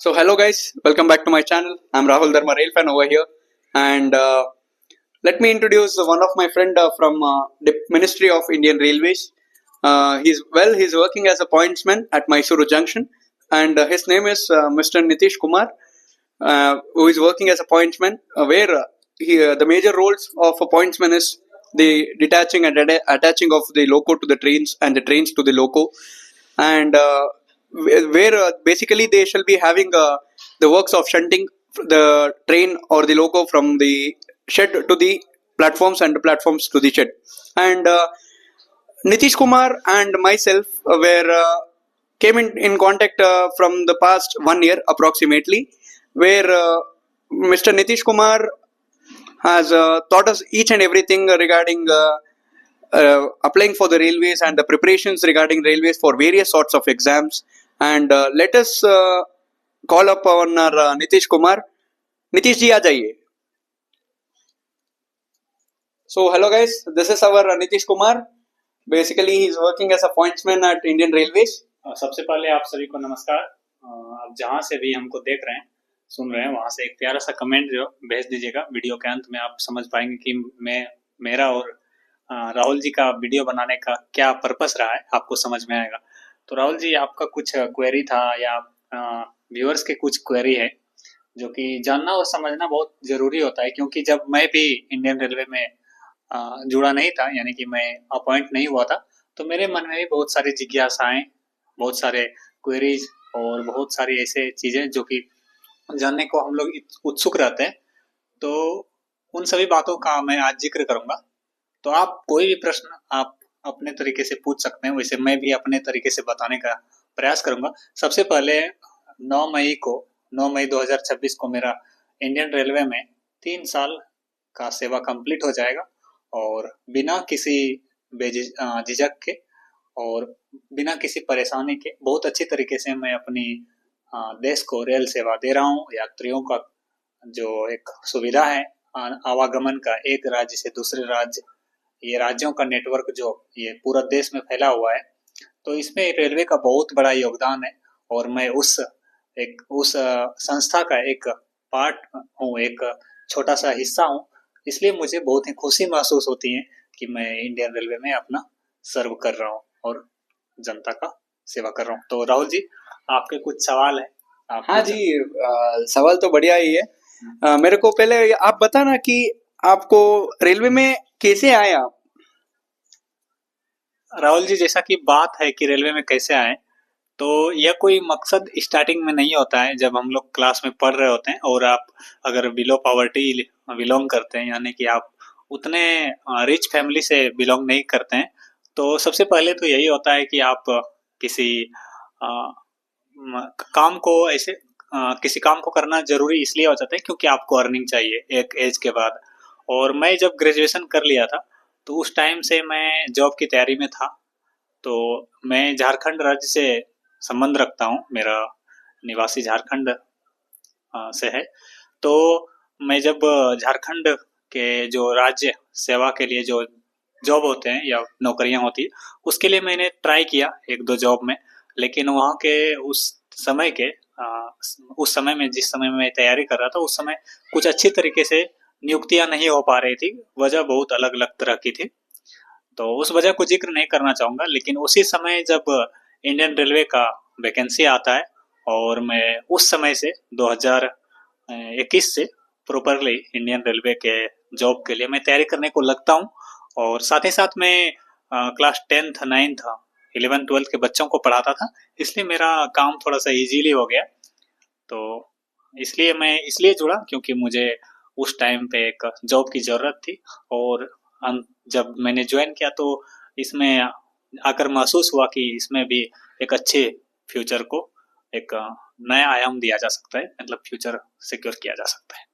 So hello guys, welcome back to my channel. I'm Rahul Dharma, rail fan over here, and let me introduce one of my friend from the Ministry of Indian Railways. He's working as a pointsman at Mysuru Junction, and his name is Mr. Nitish Kumar, who is working as a pointsman. The major roles of a pointsman is the detaching and attaching of the loco to the trains and the trains to the loco, and where basically they shall be having the works of shunting the train or the loco from the shed to the platforms and the platforms to the shed. And Nitish Kumar and myself were came in contact from the past 1 year approximately, where Mr. Nitish Kumar has taught us each and everything regarding applying for the railways and the preparations regarding railways for various sorts of exams. And let us call up on our Nitish Kumar. Nitish ji, aa jaiye. So hello guys, this is our Nitish Kumar. Basically, he is working as a pointsman at Indian Railways. सबसे पहले आप सभी को नमस्कार। आप जहाँ से भी हमको देख रहे हैं, सुन रहे हैं, वहाँ से एक प्यारा सा कमेंट जो भेज दीजिएगा। वीडियो के अंत में आप समझ पाएंगे कि मेरा और राहुल जी का वीडियो बनाने का क्या पर्पस रहा है, आपको समझ में आएगा। तो राहुल जी, आपका कुछ क्वेरी था या व्यूअर्स के कुछ क्वेरी है जो कि जानना और समझना बहुत जरूरी होता है, क्योंकि जब मैं भी इंडियन रेलवे में जुड़ा नहीं था, यानी कि मैं अपॉइंट नहीं हुआ था, तो मेरे मन में भी बहुत सारी जिज्ञासाएं, बहुत सारे क्वेरीज और बहुत सारी ऐसे चीजें जो कि जानने को हम लोग उत्सुक रहते हैं। तो उन सभी बातों का मैं आज जिक्र करूंगा। तो आप कोई भी प्रश्न आप अपने तरीके से पूछ सकते हैं, वैसे मैं भी अपने तरीके से बताने का प्रयास करूंगा। सबसे पहले 9 मई 2026 को मेरा इंडियन रेलवे में 3 साल का सेवा कंप्लीट हो जाएगा, और बिना किसी झिझक के और बिना किसी परेशानी के बहुत अच्छी तरीके से मैं अपनी देश को रेल सेवा दे रहा हूँ। यात्रियों का जो एक सुविधा है आवागमन का, एक राज्य से दूसरे राज्य, ये राज्यों का नेटवर्क जो ये पूरा देश में फैला हुआ है, तो इसमें रेलवे का बहुत बड़ा योगदान है। और मैं उस संस्था का एक पार्ट हूँ, एक छोटा सा हिस्सा हूँ, इसलिए मुझे बहुत ही खुशी महसूस होती है कि मैं इंडियन रेलवे में अपना सर्व कर रहा हूँ और जनता का सेवा कर रहा हूँ। तो राहुल जी, आपके कुछ सवाल है? हाँ जी, सवाल तो बढ़िया ही है। मेरे को पहले आप बताना कि आपको रेलवे में कैसे आए आप? राहुल जी, जैसा कि बात है कि रेलवे में कैसे आए, तो यह कोई मकसद स्टार्टिंग में नहीं होता है। जब हम लोग क्लास में पढ़ रहे होते हैं और आप अगर बिलो पॉवर्टी बिलोंग करते हैं, यानी कि आप उतने रिच फैमिली से बिलोंग नहीं करते हैं, तो सबसे पहले तो यही होता है कि आप किसी काम को किसी काम को करना जरूरी इसलिए हो जाता है क्योंकि आपको अर्निंग चाहिए एक एज के बाद। और मैं जब ग्रेजुएशन कर लिया था, तो उस टाइम से मैं जॉब की तैयारी में था। तो मैं झारखंड राज्य से संबंध रखता हूँ, मेरा निवासी झारखंड से है। तो मैं जब झारखंड के जो राज्य सेवा के लिए जो जॉब होते हैं या नौकरियां होती है, उसके लिए मैंने ट्राई किया 1-2 जॉब में, लेकिन वहाँ के उस समय में जिस समय में मैं तैयारी कर रहा था, उस समय कुछ अच्छी तरीके से नियुक्तियां नहीं हो पा रही थी। वजह बहुत अलग अलग तरह की थी, तो उस वजह को जिक्र नहीं करना चाहूंगा। लेकिन उसी समय जब इंडियन रेलवे का वैकेंसी आता है, और मैं उस समय से 2021 से प्रॉपरली इंडियन रेलवे के जॉब के लिए मैं तैयारी करने को लगता हूँ। और साथ ही साथ मैं class 10th 9th 11th 12th के बच्चों को पढ़ाता था, इसलिए मेरा काम थोड़ा सा इजीली हो गया। तो इसलिए मैं जुड़ा क्योंकि मुझे उस टाइम पे एक जॉब की जरूरत थी। और जब मैंने ज्वाइन किया, तो इसमें आकर महसूस हुआ कि इसमें भी एक अच्छे फ्यूचर को एक नया आयाम दिया जा सकता है, मतलब फ्यूचर सिक्योर किया जा सकता है।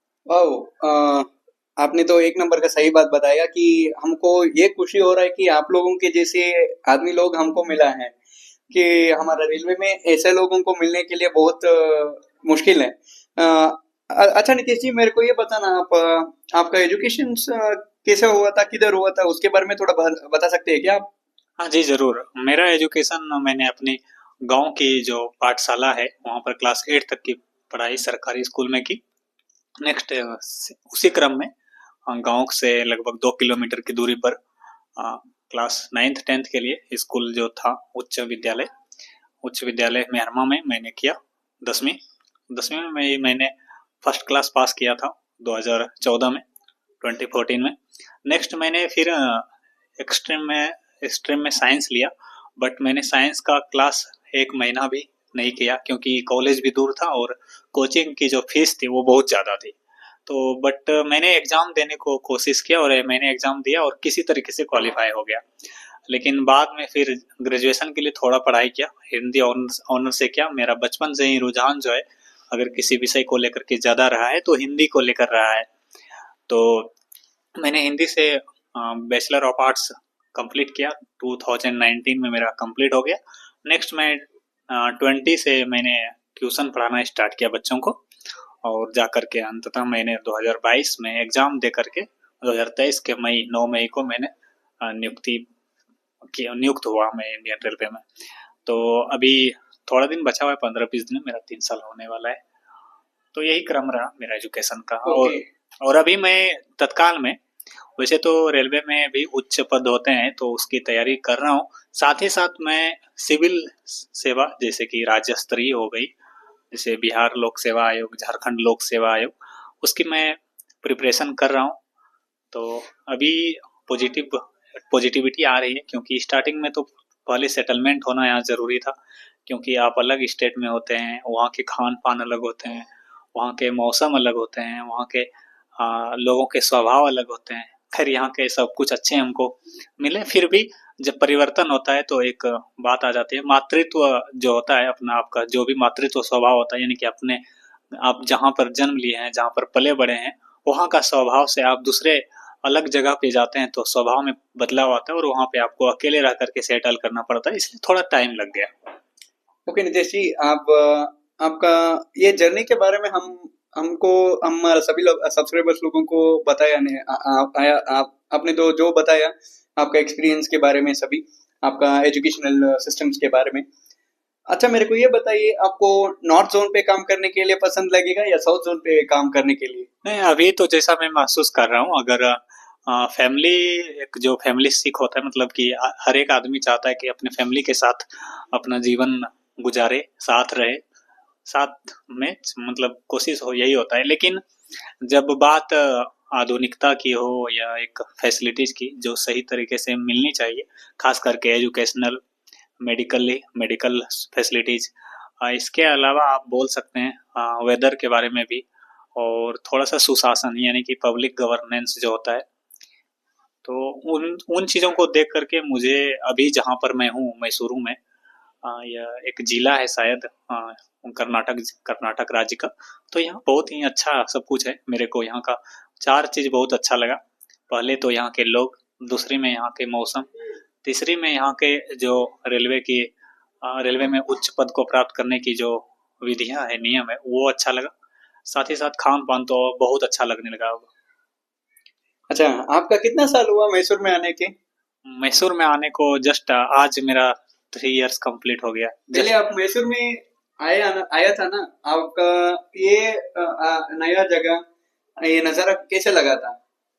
आपने तो एक नंबर का सही बात बताया कि हमको ये खुशी हो रहा है कि आप लोगों के जैसे आदमी लोग हमको मिला है, कि हमारा रेलवे में ऐसे लोगों को मिलने के लिए बहुत मुश्किल है। अच्छा नितीश जी, मेरे को ये बताना, आपका एजुकेशन कैसे हुआ था, किधर हुआ था, उसके बारे में थोड़ा बता सकते हैं क्या आप? हाँ जी, जरूर। मेरा एजुकेशन मैंने अपनी गांव की जो पाठशाला है, वहाँ पर क्लास 8 तक की पढ़ाई सरकारी स्कूल में की। नेक्स्ट उसी क्रम में गांव से लगभग 2 किलोमीटर की दूरी पर क्लास 9th 10th के लिए स्कूल जो था उच्च विद्यालय मेहरमा में मैंने किया 10वीं में मैंने फर्स्ट क्लास पास किया था 2014 में 2014 में। नेक्स्ट मैंने फिर स्ट्रीम में साइंस लिया, बट मैंने साइंस का क्लास 1 महीना भी नहीं किया क्योंकि कॉलेज भी दूर था और कोचिंग की जो फीस थी वो बहुत ज़्यादा थी। तो बट मैंने एग्ज़ाम देने को कोशिश किया और मैंने एग्ज़ाम दिया और किसी तरीके से क्वालिफाई हो गया। लेकिन बाद में फिर ग्रेजुएशन के लिए थोड़ा पढ़ाई किया, हिंदी ऑनर्स से किया। मेरा बचपन से ही रुझान जो है अगर किसी विषय को लेकर के ज़्यादा रहा है तो हिंदी को लेकर रहा है। तो मैंने हिंदी से बैचलर ऑफ आर्ट्स कंप्लीट किया, 2019 में मेरा कंप्लीट हो गया। नेक्स्ट मैं 20 से मैंने ट्यूशन पढ़ाना स्टार्ट किया बच्चों को और जाकर के अंततः मैंने 2022 में एग्ज़ाम दे करके 2023 के 9 मई को मैंने नियुक्त हुआ मैं इंडियन रेलवे में। तो अभी थोड़ा दिन बचा हुआ है, 15-20 दिन में मेरा 3 साल होने वाला है। तो यही क्रम रहा मेरा एजुकेशन का। और अभी मैं तत्काल में, वैसे तो रेलवे में भी उच्च पद होते हैं तो उसकी तैयारी कर रहा हूँ, साथ ही साथ मैं सिविल सेवा जैसे कि राज्य स्तरीय हो गई, जैसे बिहार लोक सेवा आयोग, झारखंड लोक सेवा आयोग, उसकी मैं प्रिपरेशन कर रहा हूँ। तो अभी पॉजिटिविटी आ रही है क्योंकि स्टार्टिंग में तो पहले सेटलमेंट होना यहाँ ज़रूरी था क्योंकि आप अलग स्टेट में होते हैं, वहाँ के खान पान अलग होते हैं, वहाँ के मौसम अलग होते हैं, वहाँ के लोगों के स्वभाव अलग होते हैं। खैर यहाँ के सब कुछ अच्छे हमको मिले, फिर भी जब परिवर्तन होता है तो एक बात आ जाती है, मातृत्व जो होता है अपना आपका जो भी मातृत्व स्वभाव होता है, यानी कि अपने आप जहाँ पर जन्म लिए हैं, जहाँ पर पले बड़े हैं, वहाँ का स्वभाव से आप दूसरे अलग जगह पे जाते हैं तो स्वभाव में बदलाव आता है और वहाँ पे आपको अकेले रह करके सेटल करना पड़ता है, इसलिए थोड़ा टाइम लग गया। ओके नितेश जी, आपका ये जर्नी के बारे में हम सभी लोग सब्सक्राइबर्स लोगों को बताया नहीं, आपने तो जो बताया आपका एक्सपीरियंस के बारे में, सभी आपका एजुकेशनल सिस्टम्स के बारे में। अच्छा मेरे को ये बताइए, आपको नॉर्थ जोन पे काम करने के लिए पसंद लगेगा या साउथ जोन पे काम करने के लिए? नहीं, अभी तो जैसा मैं महसूस कर रहा हूँ, अगर फैमिली एक जो फैमिली सीख होता है, मतलब कि हर एक आदमी चाहता है कि अपने फैमिली के साथ अपना जीवन गुजारे, साथ रहे, साथ में मतलब कोशिश हो, यही होता है। लेकिन जब बात आधुनिकता की हो या एक फैसिलिटीज की जो सही तरीके से मिलनी चाहिए, खास करके एजुकेशनल, मेडिकल फैसिलिटीज, इसके अलावा आप बोल सकते हैं वेदर के बारे में भी, और थोड़ा सा सुशासन यानी कि पब्लिक गवर्नेंस जो होता है, तो उन चीज़ों को देख करके मुझे अभी जहाँ पर मैं हूँ मैसूरू में, यह एक जिला है शायद कर्नाटक राज्य का, तो यहाँ बहुत ही अच्छा सब कुछ है। मेरे को यहाँ का 4 चीज़ बहुत अच्छा लगा। पहले तो यहाँ के लोग, दूसरी में यहाँ के मौसम, तीसरी में यहाँ के जो रेलवे में उच्च पद को प्राप्त करने की जो विधियाँ है, नियम है, वो अच्छा लगा। साथ ही साथ खान पान तो बहुत अच्छा लगने लगा अब। अच्छा, आपका कितना साल हुआ मैसूर में आने के? मैसूर में आने को जस्ट आज मेरा 3 इयर्स कंप्लीट हो गया। पहले आप मैसूर में आया था ना, आपका ये नया जगह, ये नज़ारा कैसे लगा था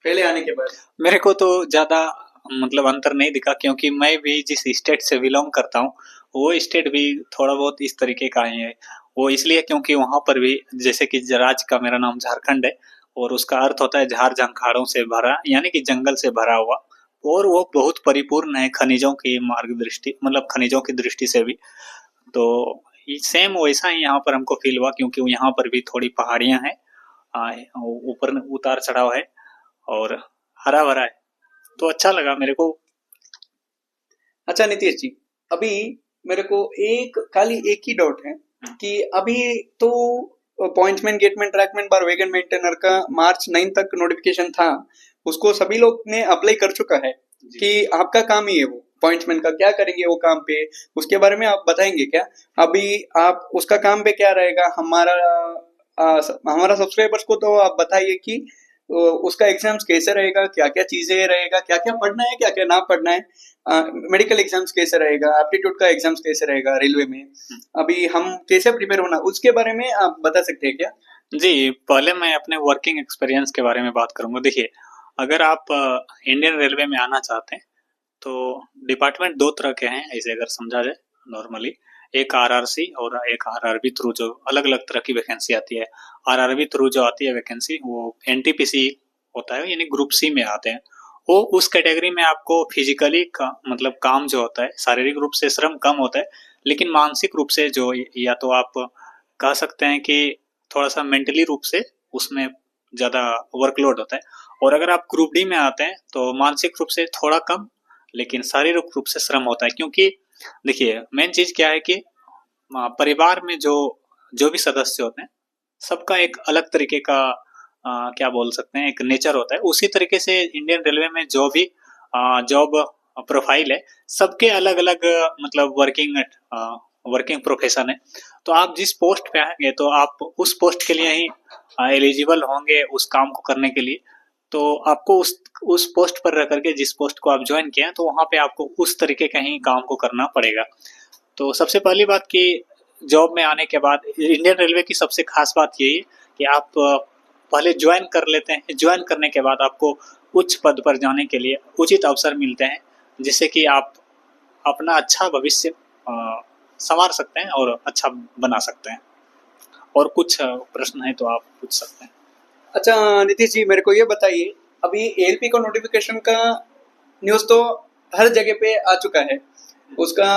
पहले आने के बाद? मेरे को तो ज़्यादा मतलब अंतर नहीं दिखा क्योंकि मैं भी जिस स्टेट से बिलोंग करता हूँ वो स्टेट भी थोड़ा बहुत इस तरीके का ही है। वो इसलिए क्योंकि वहाँ पर भी जैसे कि राज्य का मेरा नाम झारखंड है और उसका अर्थ होता है झाड़ झंखाड़ों से भरा, यानी कि जंगल से भरा हुआ, और वो बहुत परिपूर्ण है खनिजों की दृष्टि, मतलब खनिजों की दृष्टि से भी। तो सेम वैसा ही यहाँ पर हमको फील हुआ क्योंकि यहाँ पर भी थोड़ी पहाड़ियाँ हैं, ऊपर उतार चढ़ाव है और हरा भरा है, तो अच्छा लगा मेरे को। अच्छा नीतीश जी, अभी मेरे को खाली एक ही डाउट है कि अभी तो पॉइंट्समैन, गेटमैन, ट्रैकमैन, बार वैगन मेंटेनर का मार्च 9 तक नोटिफिकेशन था, उसको सभी लोग ने अप्लाई कर चुका है कि आपका काम ही है वो पॉइंट्समैन का, क्या करेंगे वो काम पे, उसके बारे में आप बताएंगे क्या? अभी आप उसका काम पे क्या रहेगा? हमारा सब्सक्राइबर्स को तो आप बताइए कि तो उसका एग्जाम्स कैसे रहेगा, क्या क्या चीजें रहेगा, क्या क्या पढ़ना है, क्या क्या ना पढ़ना है, मेडिकल एग्जाम्स कैसे रहेगा, एप्टीट्यूड का एग्जाम्स कैसे रहेगा रेलवे में, अभी हम कैसे प्रिपेयर होना, उसके बारे में आप बता सकते हैं क्या? जी, पहले मैं अपने वर्किंग एक्सपीरियंस के बारे में बात करूँगा। देखिए, अगर आप इंडियन रेलवे में आना चाहते हैं, तो डिपार्टमेंट 2 तरह के हैं, ऐसे अगर समझा जाए नॉर्मली। एक आरआरसी और एक आरआरबी थ्रू जो अलग-अलग तरह की वैकेंसी आती है। आरआरबी थ्रू जो आती है वैकेंसी, वो एनटीपीसी होता है, यानी ग्रुप सी में आते हैं। वो उस कैटेगरी में आपको फिजिकली का मतलब काम जो होता है, शारीरिक रूप से श्रम कम होता है, लेकिन मानसिक रूप से जो या तो आप कह सकते हैं कि थोड़ा-सा मेंटली रूप से उसमें ज़्यादा वर्कलोड होता है। और अगर आप ग्रुप डी में आते हैं, तो मानसिक रूप से थोड़ा कम, लेकिन शारीरिक रूप से श्रम होता है। क्योंकि देखिए, मेन चीज़ क्या है कि परिवार में जो जो भी सदस्य होते हैं, सबका एक अलग तरीके का क्या बोल सकते हैं, एक नेचर होता है। उसी तरीके से इंडियन रेलवे में जो भी जॉब प्रोफाइल है, सबके अलग-अलग मतलब वर्किंग प्रोफेशन है। तो आप जिस पोस्ट पे आएँगे, तो आप उस पोस्ट के लिए ही एलिजिबल होंगे उस काम को करने के लिए। तो आपको उस पोस्ट पर रह करके जिस पोस्ट को आप ज्वाइन किए हैं, तो वहाँ पे आपको उस तरीके का ही काम को करना पड़ेगा। तो सबसे पहली बात कि जॉब में आने के बाद इंडियन रेलवे की सबसे खास बात यही है कि आप पहले ज्वाइन कर लेते हैं। ज्वाइन करने के बाद आपको उच्च पद पर जाने के लिए उचित अवसर मिलते हैं, जिससे कि आप अपना अच्छा भविष्य संवार सकते हैं और अच्छा बना सकते हैं। और कुछ प्रश्न है तो आप पूछ सकते हैं। अच्छा नीतीश जी, मेरे को ये बताइए, अभी एएलपी का नोटिफिकेशन का न्यूज़ तो हर जगह पे आ चुका है, उसका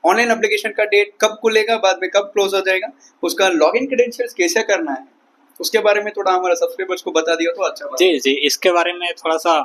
ऑनलाइन एप्लीकेशन का डेट कब खुलेगा, बाद में कब क्लोज हो जाएगा, उसका लॉगिन क्रेडेंशियल्स कैसे करना है, उसके बारे में थोड़ा हमारे सब्सक्राइबर्स को बता दिया तो अच्छा बात। जी जी, इसके बारे में थोड़ा सा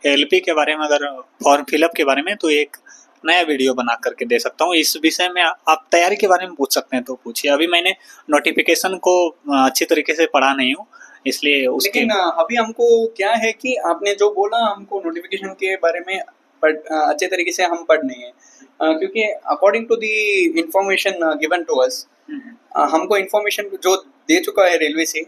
एलपी के बारे में, अगर फॉर्म फिलअप के बारे में, तो एक नया वीडियो बना करके दे सकता हूँ। इस विषय में आप तैयारी के बारे में पूछ सकते हैं तो पूछिए। अभी मैंने नोटिफिकेशन को अच्छी तरीके से पढ़ा नहीं हूँ, इसलिए उसके लेकिन अभी हमको क्या है कि आपने जो बोला, हमको नोटिफिकेशन के बारे में अच्छे तरीके से हम पढ़ नहीं है, क्योंकि according to the information given to us, हमको इंफॉर्मेशन जो दे चुका है रेलवे से,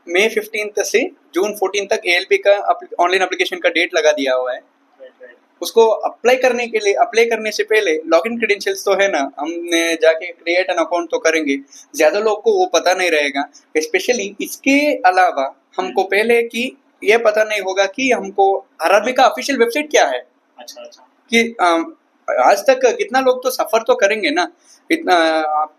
मई 15 से जून 14 तक एएलपी का ऑनलाइन एप्लीकेशन का डेट लगा दिया हुआ है। उसको अप्लाई करने से पहले लॉगिन क्रेडेंशियल्स तो है ना, हमने जाके क्रिएट एन अकाउंट तो करेंगे, ज्यादा लोग को वो पता नहीं रहेगा। स्पेशली इसके अलावा हमको पहले कि ये पता नहीं होगा कि हमको आरआरबी का ऑफिशियल वेबसाइट क्या है। अच्छा कि आज तक कितना लोग तो सफर तो करेंगे ना, इतना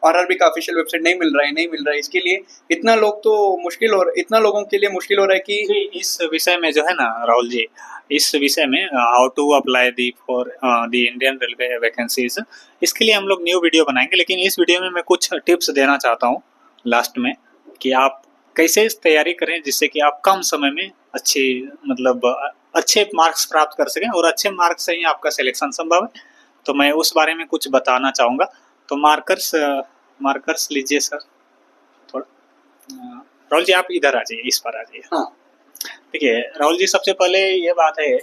आरआरबी का ऑफिशियल वेबसाइट नहीं मिल रहा है, इसके लिए इतना लोगों के लिए मुश्किल हो रहा है कि इस विषय में जो है ना राहुल जी, इस विषय में how to apply the for the Indian railway vacancies, इसके लिए हम लोग न्यू वीडियो बनाएंगे। लेकिन इस वीडियो में मैं कुछ टिप्स देना चाहता हूँ लास्ट में, कि आप कैसे तैयारी करें जिससे कि आप कम समय में अच्छे मार्क्स प्राप्त कर सकें, और अच्छे मार्क्स से ही आपका सिलेक्शन संभव है। तो मैं उस बारे में कुछ बताना चाहूँगा। तो मार्कर्स लीजिए सर थोड़ा। राहुल जी आप इधर आ जाइए, इस पर आ जाइए। हाँ। देखिए राहुल जी, सबसे पहले ये बात है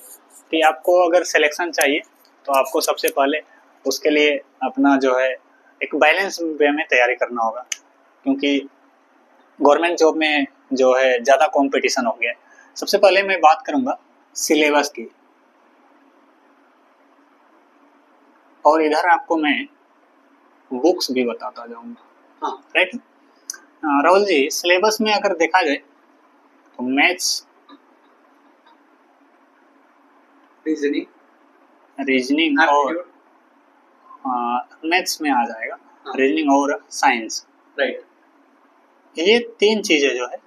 कि आपको अगर सिलेक्शन चाहिए, तो आपको सबसे पहले उसके लिए अपना जो है एक बैलेंस वे में तैयारी करना होगा, क्योंकि गवर्नमेंट जॉब में जो है ज़्यादा कंपटीशन हो गया है। सबसे पहले मैं बात करूँगा सिलेबस की, और इधर आपको मैं बुक्स भी बताता जाऊँगा। हाँ राइट। राहुल जी, सिलेबस में अगर देखा जाए तो मैथ्स, रीजनिंग और मैथ्स में आ जाएगा, रीजनिंग और साइंस, राइट। ये 3 चीज़ें जो है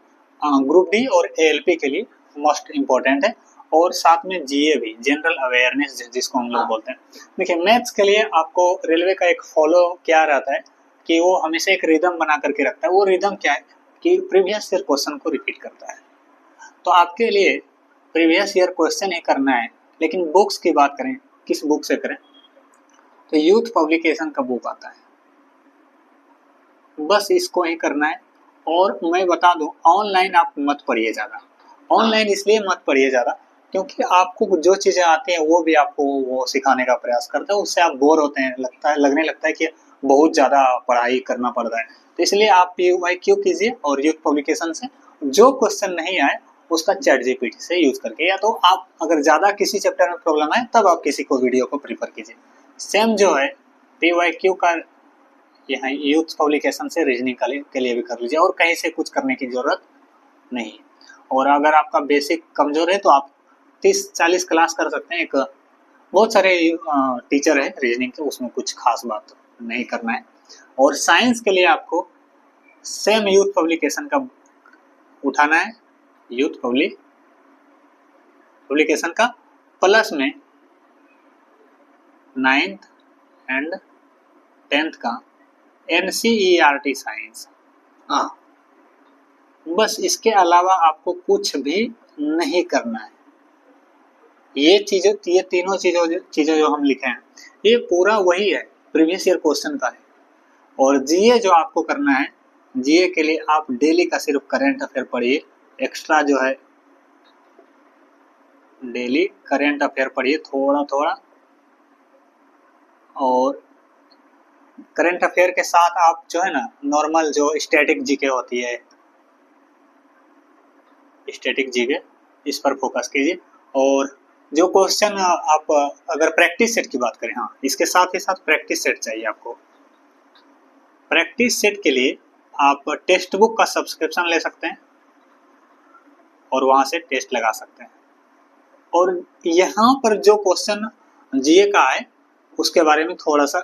ग्रुप डी और एएलपी के लिए मोस्ट इम्पोर्टेंट है, और साथ में जीए भी, जनरल अवेयरनेस जिसको हम लोग बोलते हैं। देखिए मैथ्स के लिए आपको रेलवे का एक फॉलो क्या रहता है कि वो हमेशा एक रिदम बना करके रखता है। वो रिदम क्या है कि प्रीवियस ईयर क्वेश्चन को रिपीट करता है। तो आपके लिए प्रीवियस ईयर क्वेश्चन ही करना है। लेकिन बुक्स की बात करें, किस बुक से करें, तो यूथ पब्लिकेशन का बुक आता है, बस इसको ही करना है। और मैं बता दूं, ऑनलाइन आप मत पढ़िए ज़्यादा। ऑनलाइन इसलिए मत पढ़िए ज़्यादा क्योंकि आपको जो चीज़ें आती हैं वो भी आपको वो सिखाने का प्रयास करता है, उससे आप बोर होते हैं, लगने लगता है कि बहुत ज़्यादा पढ़ाई करना पड़ रहा है। तो इसलिए आप PYQ कीजिए और यूथ पब्लिकेशन से जो क्वेश्चन नहीं आए उसका चैट जीपीटी से यूज करके, या तो आप अगर ज़्यादा किसी चैप्टर में प्रॉब्लम आए तब आप किसी को वीडियो को प्रीफर कीजिए। सेम जो है PYQ का यहाँ यूथ पब्लिकेशन से रीजनिंग के लिए भी कर लीजिए, और कहीं से कुछ करने की ज़रूरत नहीं। और अगर आपका बेसिक कमज़ोर है तो आप 30-40 क्लास कर सकते हैं। एक बहुत सारे टीचर है रीजनिंग के, उसमें कुछ खास बात नहीं करना है। और साइंस के लिए आपको सेम यूथ पब्लिकेशन का उठाना है, यूथ पब्लिकेशन का, प्लस में 9th एंड 10th का NCERT साइंस। हाँ, बस इसके अलावा आपको कुछ भी नहीं करना है। ये तीनों चीज़ें जो हम लिखे हैं ये पूरा वही है, प्रीवियस ईयर क्वेश्चन का है। और जीए जो आपको करना है, जीए के लिए आप डेली का सिर्फ करंट अफेयर पढ़िए, एक्स्ट्रा जो है डेली करंट अफेयर पढ़िए थोड़ा थोड़ा। और करंट अफेयर के साथ आप जो है ना नॉर्मल जो स्टैटिक जीके होती है, स्टैटिक जीके, इस पर फोकस कीजिए। और जो क्वेश्चन आप अगर प्रैक्टिस सेट की बात करें, हाँ इसके साथ ही साथ प्रैक्टिस सेट चाहिए आपको। प्रैक्टिस सेट के लिए आप टेक्स्ट बुक का सब्सक्रिप्शन ले सकते हैं और वहाँ से टेस्ट लगा सकते हैं। और यहाँ पर जो क्वेश्चन जीए का है उसके बारे में थोड़ा सा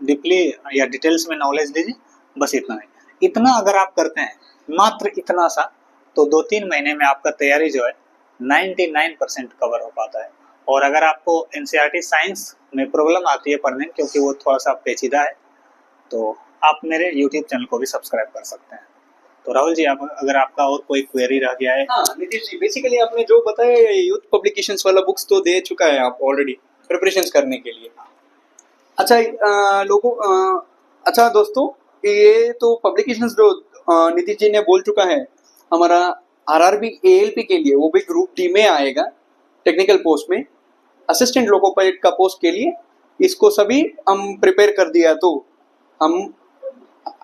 डीपली या डिटेल्स में नॉलेज दीजिए, बस इतना ही। इतना अगर आप करते हैं, मात्र इतना सा, तो 2-3 महीने में आपका तैयारी जो है 99% कवर हो पाता है। और अगर आपको NCERT साइंस में प्रॉब्लम आती है पढ़ने में, क्योंकि वो थोड़ा सा पेचीदा है, तो आप मेरे YouTube चैनल को भी सब्सक्राइब कर सकते हैं। तो राहुल जी, आप अगर आपका और कोई क्वेरी रह गया है। हाँ नीतीश जी, बेसिकली आपने जो बताया यूथ पब्लिकेशंस वाला बुक्स तो दे चुका है आप ऑलरेडी प्रिपरेशंस करने के लिए। अच्छा अच्छा दोस्तों, ये तो पब्लिकेशंस जो नीतीश जी ने बोल चुका है, हमारा RRB ALP के लिए, वो भी ग्रुप D में आएगा टेक्निकल पोस्ट में, असिस्टेंट लोकोपाइलट का पोस्ट के लिए, इसको सभी हम प्रिपेयर कर दिया तो हम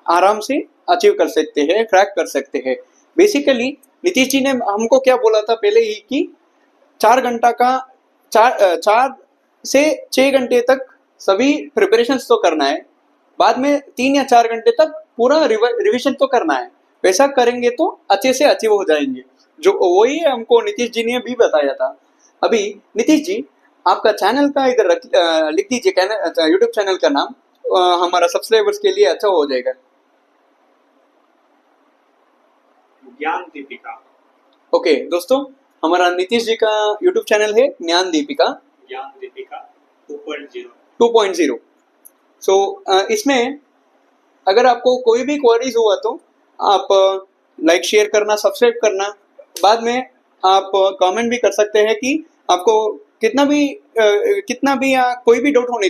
आराम से अचीव कर सकते हैं, क्रैक कर सकते हैं। बेसिकली नीतीश जी ने हमको क्या बोला था पहले ही कि 4 से 6 घंटे तक सभी प्रिपरेशंस तो करना है, बाद में 3 या 4 घंटे तक पूरा रिवीजन तो करना है। वैसा करेंगे तो अच्छे से अचीव हो जाएंगे, जो वही हमको नीतीश जी ने भी बताया था। अभी नीतीश जी, आपका चैनल का इधर लिख दीजिए, यूट्यूब चैनल का नाम, हमारा सब्सक्राइबर्स के लिए अच्छा हो जाएगा। ज्ञान दीपिका। ओके दोस्तों, हमारा नीतीश जी का यूट्यूब चैनल है ज्ञान दीपिका 2.0। सो इसमें अगर आपको कोई भी क्वेरीज हुआ तो आप लाइक शेयर करना, सब्सक्राइब करना, बाद में आप कमेंट भी कर सकते हैं कि आपको कितना भी या कोई भी डाउट होने